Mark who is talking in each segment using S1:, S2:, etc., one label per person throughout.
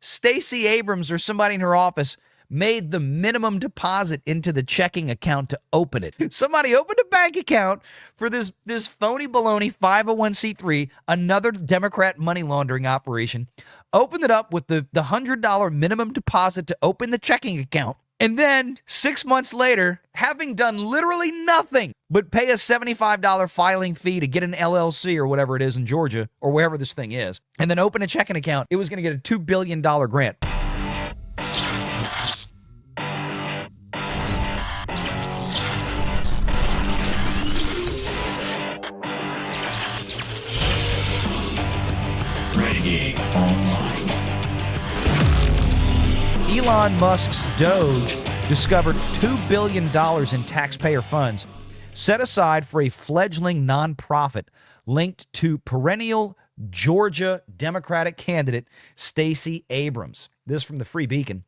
S1: Stacey Abrams or somebody in her office made the minimum deposit into the checking account to open it. Somebody opened a bank account for this phony baloney 501c3, another Democrat money laundering operation, opened it up with the $100 minimum deposit to open the checking account. And then 6 months later, having done literally nothing but pay a $75 filing fee to get an LLC or whatever it is in Georgia or wherever this thing is, and then open a checking account, it was going to get a $2 billion grant.
S2: Renegade Online.
S1: Elon Musk's Doge discovered $2 billion in taxpayer funds set aside for a fledgling nonprofit linked to perennial Georgia Democratic candidate Stacy Abrams. This from the Free Beacon.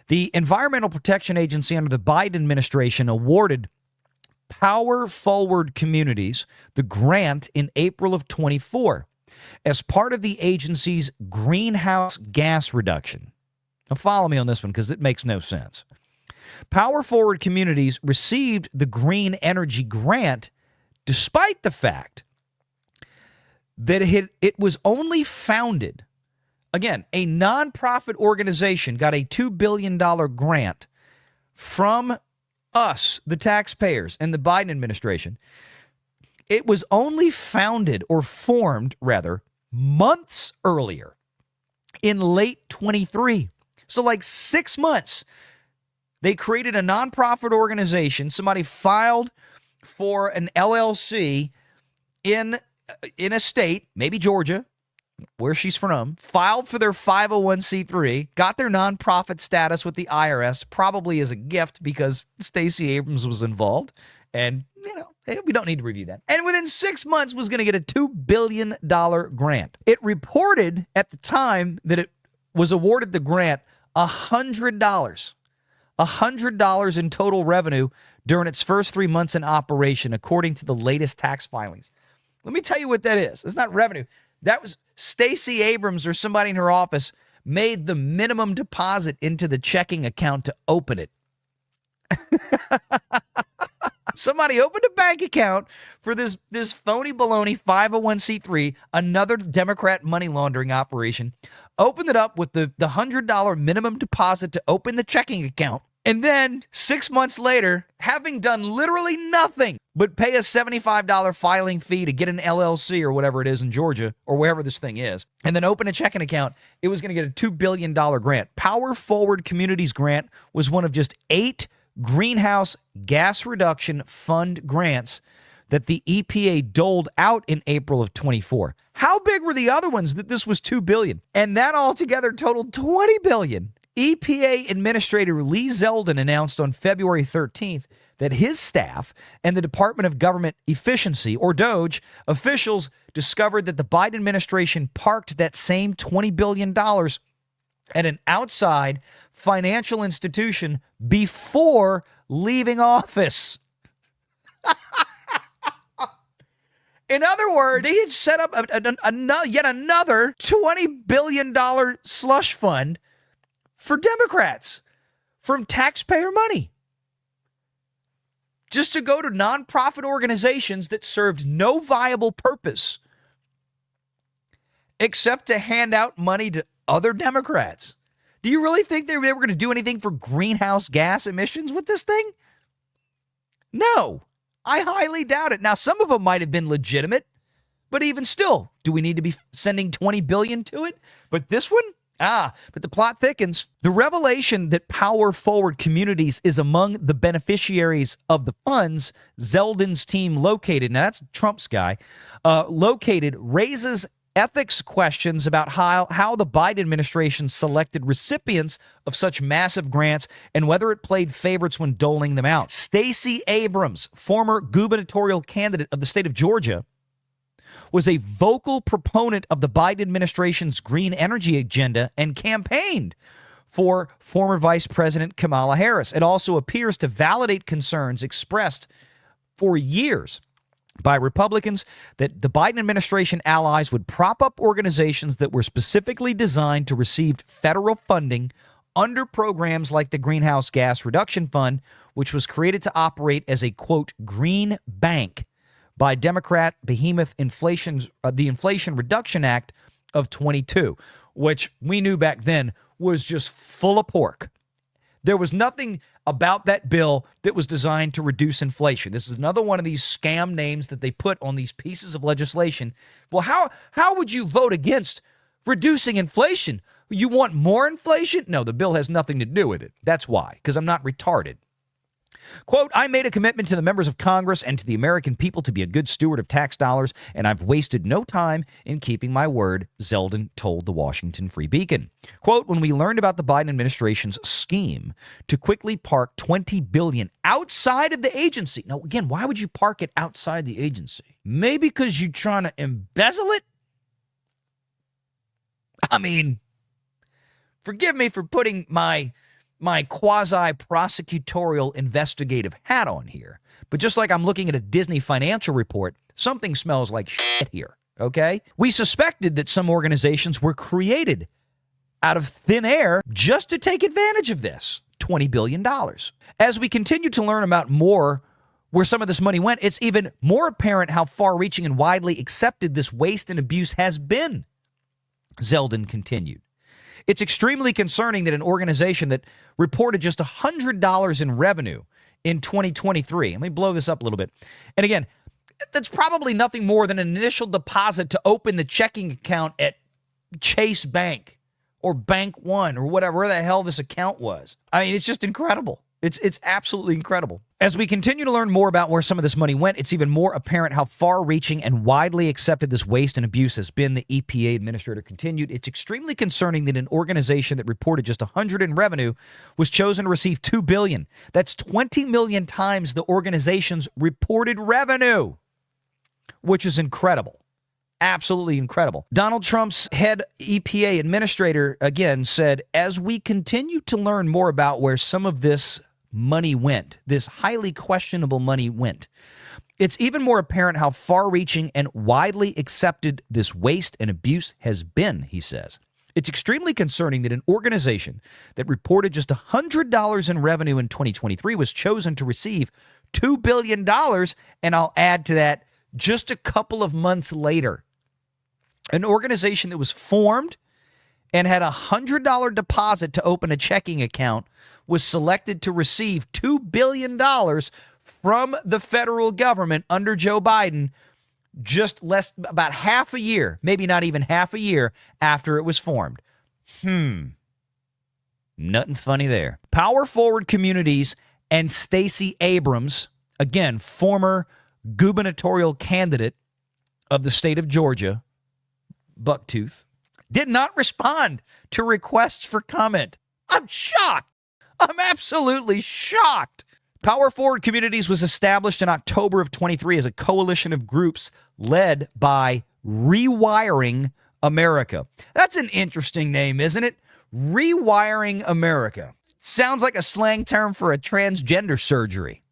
S1: The Environmental Protection Agency under the Biden administration awarded Power Forward Communities the grant in April of 24 as part of the agency's greenhouse gas reduction. Now follow me on this one because it makes no sense. Power Forward Communities received the green energy grant despite the fact that it was only founded. Again, a nonprofit organization got a $2 billion grant from us, the taxpayers, and the Biden administration. It was only founded, or formed, rather, months earlier, in late 23. So like 6 months, they created a nonprofit organization. Somebody filed for an LLC in a state, maybe Georgia, where she's from, filed for their 501c3, got their nonprofit status with the IRS, probably as a gift because Stacey Abrams was involved. And, hey, we don't need to review that. And within 6 months was going to get a $2 billion grant. It reported at the time that it was awarded the grant $100. $100 in total revenue during its first 3 months in operation, according to the latest tax filings. Let me tell you what that is. It's not revenue. That was Stacey Abrams or somebody in her office made the minimum deposit into the checking account to open it. Somebody opened a bank account for this phony baloney 501c3, another Democrat money laundering operation, opened it up with the $100 minimum deposit to open the checking account. And then 6 months later, having done literally nothing but pay a $75 filing fee to get an LLC or whatever it is in Georgia or wherever this thing is, and then open a checking account, it was going to get a $2 billion grant. Power Forward Communities grant was one of just 8 greenhouse gas reduction fund grants that the EPA doled out in April of 24. How big were the other ones that this was $2 billion? And that altogether totaled $20 billion. EPA Administrator Lee Zeldin announced on February 13th that his staff and the Department of Government Efficiency, or Doge, officials discovered that the Biden administration parked that same $20 billion at an outside financial institution before leaving office. In other words, they had set up yet another $20 billion slush fund for Democrats from taxpayer money, just to go to nonprofit organizations that served no viable purpose except to hand out money to other Democrats. Do you really think they were going to do anything for greenhouse gas emissions with this thing? No, I highly doubt it. Now, some of them might have been legitimate, but even still, do we need to be sending $20 billion to it? But this one? But the plot thickens. The revelation that Power Forward Communities is among the beneficiaries of the funds Zeldin's team located, now that's Trump's guy, located, raises ethics questions about how the Biden administration selected recipients of such massive grants and whether it played favorites when doling them out. Stacy Abrams, former gubernatorial candidate of the state of Georgia, was a vocal proponent of the Biden administration's green energy agenda and campaigned for former Vice President Kamala Harris. It also appears to validate concerns expressed for years by Republicans that the Biden administration allies would prop up organizations that were specifically designed to receive federal funding under programs like the Greenhouse Gas Reduction Fund, which was created to operate as a, quote, green bank by Democrat behemoth the Inflation Reduction Act of 22, which we knew back then was just full of pork. There was nothing about that bill that was designed to reduce inflation. This is another one of these scam names that they put on these pieces of legislation. Well, how would you vote against reducing inflation? You want more inflation? No, the bill has nothing to do with it. That's why, because I'm not retarded. Quote, I made a commitment to the members of Congress and to the American people to be a good steward of tax dollars, and I've wasted no time in keeping my word, Zeldin told the Washington Free Beacon. Quote, when we learned about the Biden administration's scheme to quickly park $20 billion outside of the agency. Now, again, why would you park it outside the agency? Maybe because you're trying to embezzle it? I mean, forgive me for putting my quasi-prosecutorial investigative hat on here. But just like I'm looking at a Disney financial report, something smells like shit here, okay? We suspected that some organizations were created out of thin air just to take advantage of this $20 billion. As we continue to learn about more where some of this money went, it's even more apparent how far-reaching and widely accepted this waste and abuse has been, Zeldin continued. It's extremely concerning that an organization that reported just $100 in revenue in 2023, let me blow this up a little bit. And again, that's probably nothing more than an initial deposit to open the checking account at Chase Bank or Bank One or whatever the hell this account was. I mean, it's just incredible. It's absolutely incredible. As we continue to learn more about where some of this money went, it's even more apparent how far-reaching and widely accepted this waste and abuse has been, the EPA administrator continued. It's extremely concerning that an organization that reported just $100 in revenue was chosen to receive $2 billion. That's 20 million times the organization's reported revenue, which is incredible. Absolutely incredible. Donald Trump's head EPA administrator, again, said, as we continue to learn more about where some of this money went, this highly questionable money went, it's even more apparent how far-reaching and widely accepted this waste and abuse has been, he says. It's extremely concerning that an organization that reported just $100 in revenue in 2023 was chosen to receive $2 billion, and I'll add to that, just a couple of months later. An organization that was formed and had a $100 deposit to open a checking account was selected to receive $2 billion from the federal government under Joe Biden about half a year, maybe not even half a year after it was formed. Nothing funny there. Power Forward Communities and Stacey Abrams, again, former gubernatorial candidate of the state of Georgia, Bucktooth, did not respond to requests for comment. I'm shocked. I'm absolutely shocked. Power Forward Communities was established in October of 23 as a coalition of groups led by Rewiring America. That's an interesting name, isn't it? Rewiring America. Sounds like a slang term for a transgender surgery.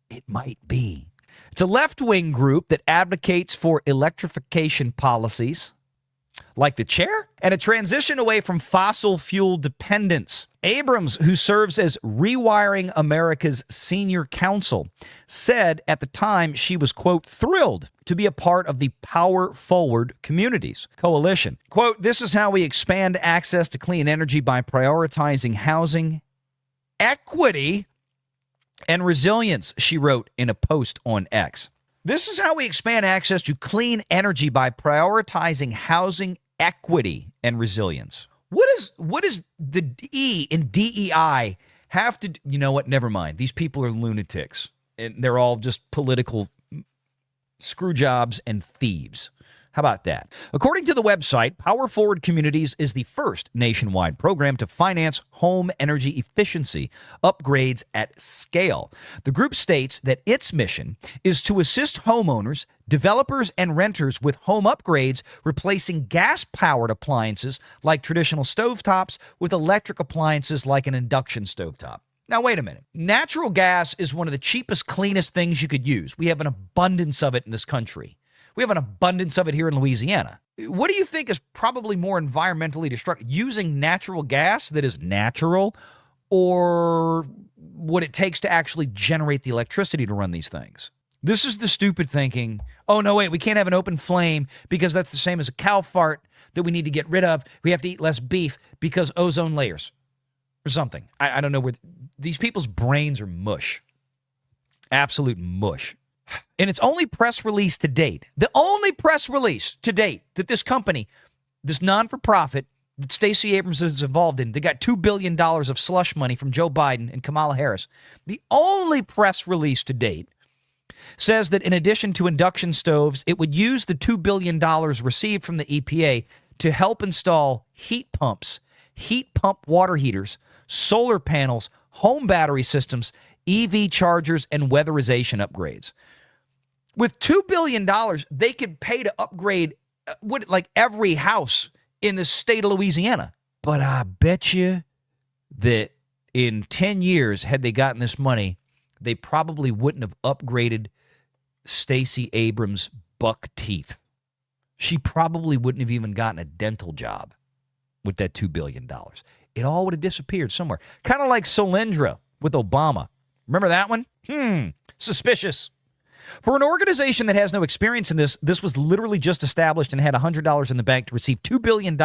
S1: It might be. It's a left-wing group that advocates for electrification policies, like the chair, and a transition away from fossil fuel dependence. Abrams, who serves as Rewiring America's senior counsel, said at the time she was, quote, thrilled to be a part of the Power Forward Communities coalition. Quote, this is how we expand access to clean energy by prioritizing housing, equity, and resilience, she wrote in a post on X. This is how we expand access to clean energy by prioritizing housing, equity, and resilience. What is the E in DEI have to do? You know what? Never mind. These people are lunatics, and they're all just political screw jobs and thieves. How about that? According to the website, Power Forward Communities is the first nationwide program to finance home energy efficiency upgrades at scale. The group states that its mission is to assist homeowners, developers, and renters with home upgrades, replacing gas-powered appliances like traditional stovetops with electric appliances like an induction stovetop. Now, wait a minute. Natural gas is one of the cheapest, cleanest things you could use. We have an abundance of it in this country. We have an abundance of it here in Louisiana. What do you think is probably more environmentally destructive? Using natural gas that is natural, or what it takes to actually generate the electricity to run these things? This is the stupid thinking. Oh, no, wait, we can't have an open flame because that's the same as a cow fart that we need to get rid of. We have to eat less beef because ozone layers or something. I don't know where these people's brains are mush. Absolute mush. And it's only press release to date. The only press release to date that this company, this non-for-profit that Stacey Abrams is involved in, they got $2 billion of slush money from Joe Biden and Kamala Harris. The only press release to date says that in addition to induction stoves, it would use the $2 billion received from the EPA to help install heat pumps, heat pump water heaters, solar panels, home battery systems, EV chargers, and weatherization upgrades. With $2 billion, they could pay to upgrade like every house in the state of Louisiana. But I bet you that in 10 years, had they gotten this money, they probably wouldn't have upgraded Stacey Abrams' buck teeth. She probably wouldn't have even gotten a dental job with that $2 billion. It all would have disappeared somewhere. Kind of like Solyndra with Obama. Remember that one? Suspicious. For an organization that has no experience in this was literally just established and had $100 in the bank to receive $2 billion.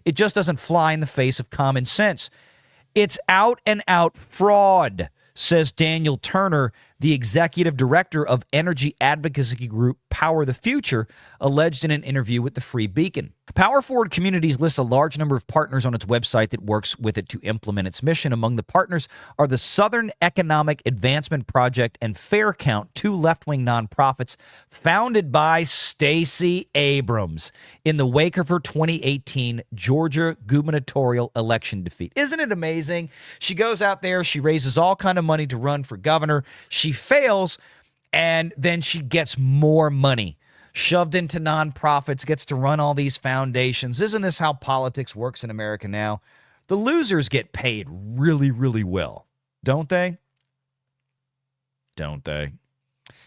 S1: It just doesn't fly in the face of common sense. It's out and out fraud, says Daniel Turner, the executive director of energy advocacy group Power the Future, alleged in an interview with the Free Beacon. Power Forward Communities lists a large number of partners on its website that works with it to implement its mission. Among the partners are the Southern Economic Advancement Project and Fair Count, two left-wing nonprofits founded by Stacey Abrams in the wake of her 2018 Georgia gubernatorial election defeat. Isn't it amazing? She goes out there, she raises all kind of money to run for governor. She fails, and then she gets more money shoved into nonprofits, gets to run all these foundations. Isn't this how politics works in America now? The losers get paid really, really well, don't they? Don't they?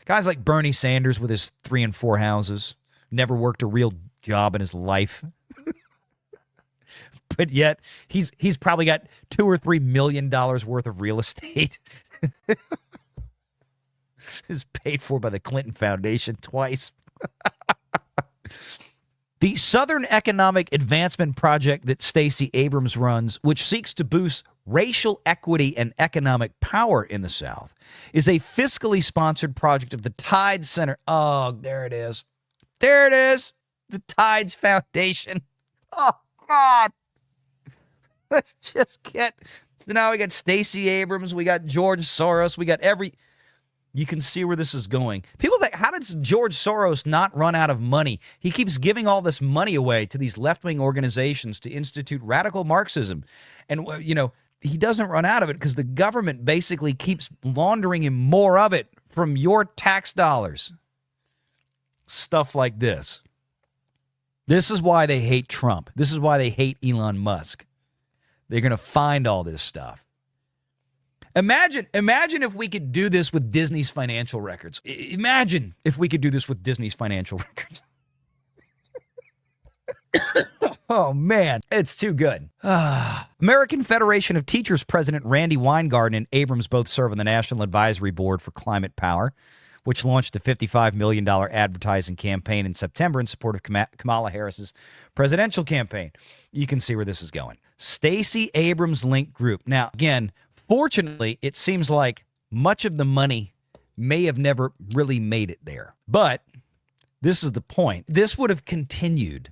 S1: Guys like Bernie Sanders with his 3 and 4 houses, never worked a real job in his life. But yet, he's probably got $2 or $3 million worth of real estate. Is paid for by the Clinton Foundation twice. The Southern Economic Advancement Project that Stacey Abrams runs, which seeks to boost racial equity and economic power in the South, is a fiscally sponsored project of the Tides Center. Oh, there it is. There it is. The Tides Foundation. Oh, God. Let's just get... So now we got Stacey Abrams, we got George Soros, we got You can see where this is going. People think, how does George Soros not run out of money? He keeps giving all this money away to these left-wing organizations to institute radical Marxism. And, he doesn't run out of it because the government basically keeps laundering him more of it from your tax dollars. Stuff like this. This is why they hate Trump. This is why they hate Elon Musk. They're going to find all this stuff. Imagine if we could do this with Disney's financial records. Imagine if we could do this with Disney's financial records. Oh, man, it's too good. American Federation of Teachers President Randy Weingarten and Abrams both serve on the National Advisory Board for Climate Power, which launched a $55 million advertising campaign in September in support of Kamala Harris's presidential campaign. You can see where this is going. Stacey Abrams Link Group. Now, again, fortunately, it seems like much of the money may have never really made it there. But this is the point. This would have continued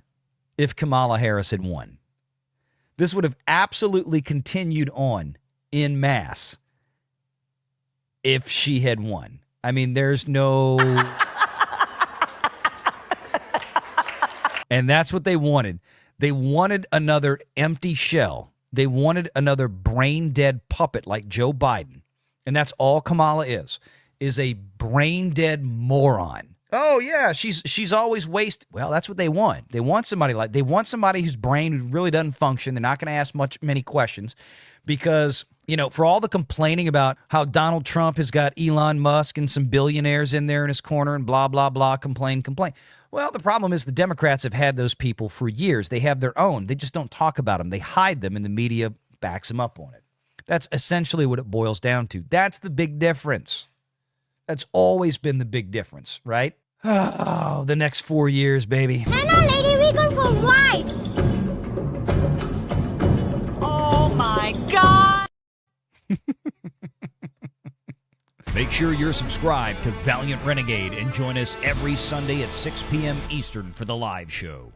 S1: if Kamala Harris had won. This would have absolutely continued on en masse if she had won. I mean, there's no... And that's what they wanted. They wanted another empty shell. They wanted another brain-dead puppet like Joe Biden. And that's all Kamala is a brain-dead moron. Oh, yeah, she's always wasted. Well, that's what they want. They want somebody whose brain really doesn't function. They're not going to ask many questions because For all the complaining about how Donald Trump has got Elon Musk and some billionaires in there in his corner and blah, blah, blah, complain. Well, the problem is the Democrats have had those people for years. They have their own. They just don't talk about them. They hide them, and the media backs them up on it. That's essentially what it boils down to. That's the big difference. That's always been the big difference, right? Oh, the next 4 years, baby.
S3: Hello, lady. We're going for a ride.
S4: Oh, my God.
S2: Make sure you're subscribed to Valiant Renegade and join us every Sunday at 6 p.m. Eastern for the live show.